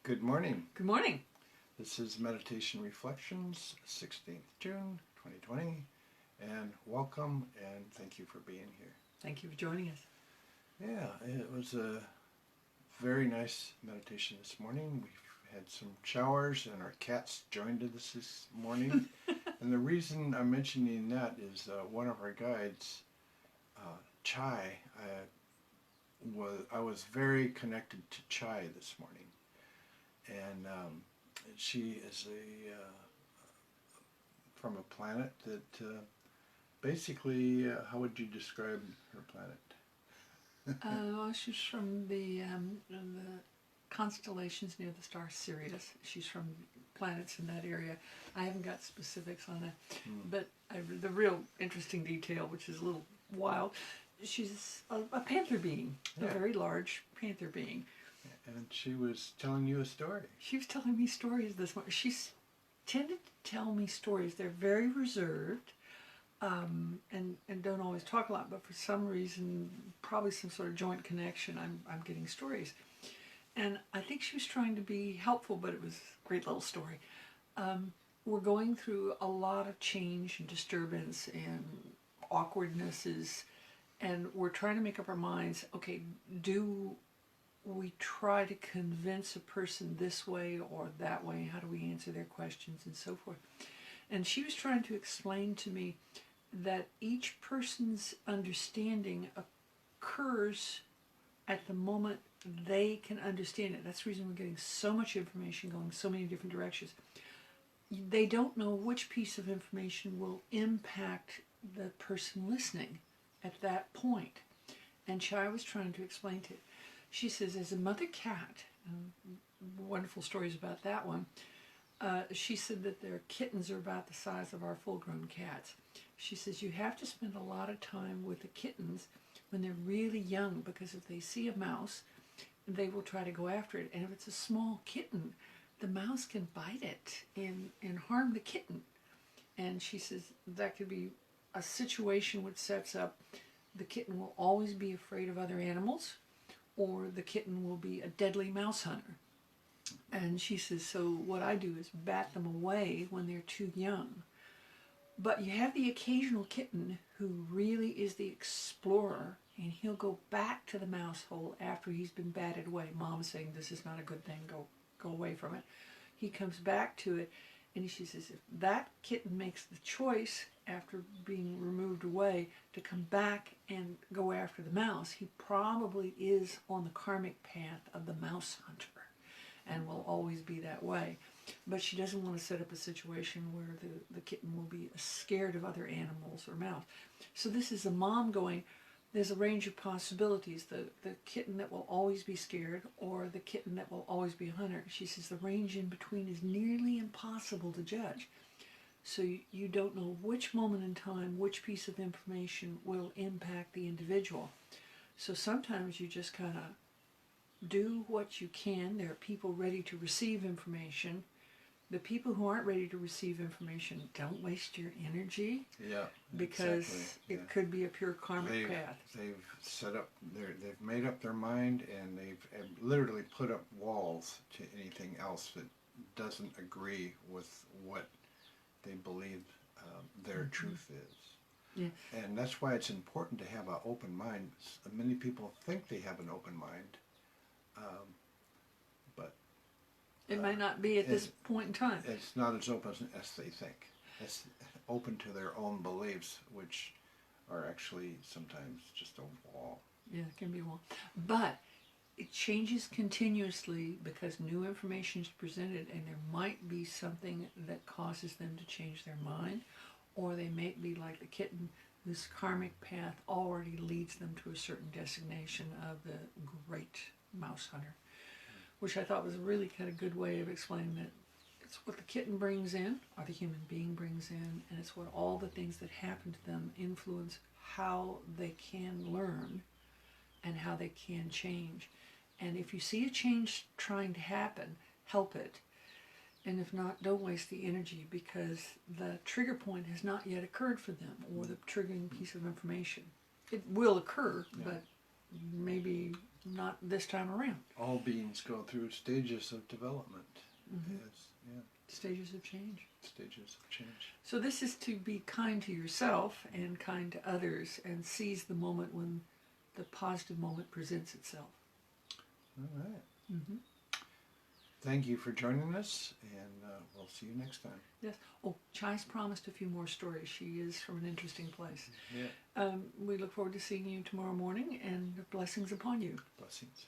Good morning. Good morning. This is Meditation Reflections, 16th June 2020, and welcome and thank you for being here. Thank you for joining us. Yeah, it was a very nice meditation this morning. We've had some showers and our cats joined us this morning. And the reason I'm mentioning that is one of our guides, Chia, I was very connected to Chia this morning. And she is from a planet that basically, how would you describe her planet? Well, she's from the constellations near the star Sirius. She's from planets in that area. I haven't got specifics on that, but the real interesting detail, which is a little wild, she's a panther being, a very large panther being. And she was telling you a story. She was telling me stories this morning. She's tended to tell me stories. They're very reserved and don't always talk a lot, but for some reason, probably some sort of joint connection, I'm getting stories. And I think she was trying to be helpful, but it was a great little story. We're going through a lot of change and disturbance and awkwardnesses, and we're trying to make up our minds, okay, do we try to convince a person this way or that way? How do we answer their questions and so forth? And she was trying to explain to me that each person's understanding occurs at the moment they can understand it. That's the reason we're getting so much information going so many different directions. They don't know which piece of information will impact the person listening at that point. And Chia was trying to explain to it. She says, as a mother cat, wonderful stories about that one, she said that their kittens are about the size of our full-grown cats. She says you have to spend a lot of time with the kittens when they're really young, because if they see a mouse, they will try to go after it. And if it's a small kitten, the mouse can bite it and harm the kitten. And she says that could be a situation which sets up the kitten will always be afraid of other animals, or the kitten will be a deadly mouse hunter. And she says, so what I do is bat them away when they're too young. But you have the occasional kitten who really is the explorer, and he'll go back to the mouse hole after he's been batted away. Mom's saying, this is not a good thing, go away from it. He comes back to it, and she says, if that kitten makes the choice after being removed away to come back and go after the mouse, he probably is on the karmic path of the mouse hunter and will always be that way. But she doesn't want to set up a situation where the kitten will be scared of other animals or mouse. So this is a mom going, there's a range of possibilities. The kitten that will always be scared, or the kitten that will always be a hunter. She says the range in between is nearly impossible to judge. So you don't know which moment in time, which piece of information will impact the individual. So sometimes you just kind of do what you can. There are people ready to receive information. The people who aren't ready to receive information, don't waste your energy. Yeah, because exactly. it could be a pure karmic path. They've set up, they've made up their mind, and they've literally put up walls to anything else that doesn't agree with what they believe their truth is. Yeah. And that's why it's important to have an open mind. Many people think they have an open mind, but it might not be at this point in time. It's not as open as they think. It's open to their own beliefs, which are actually sometimes just a wall. Yeah, it can be a wall. But it changes continuously because new information is presented, and there might be something that causes them to change their mind, or they may be like the kitten whose karmic path already leads them to a certain designation of the great mouse hunter, which I thought was a really kind of good way of explaining that it's what the kitten brings in, or the human being brings in, and it's what all the things that happen to them influence how they can learn and how they can change. And if you see a change trying to happen, help it. And if not, don't waste the energy, because the trigger point has not yet occurred for them, or the triggering piece of information. It will occur, but maybe not this time around. All beings go through stages of development. Mm-hmm. Yes, yeah, Stages of change. stages of change. So this is to be kind to yourself and kind to others and seize the moment when the positive moment presents itself. All right. Mm-hmm. Thank you for joining us, and we'll see you next time. Yes. Oh, Chia's promised a few more stories. She is from an interesting place. Yeah. We look forward to seeing you tomorrow morning, and blessings upon you. Blessings.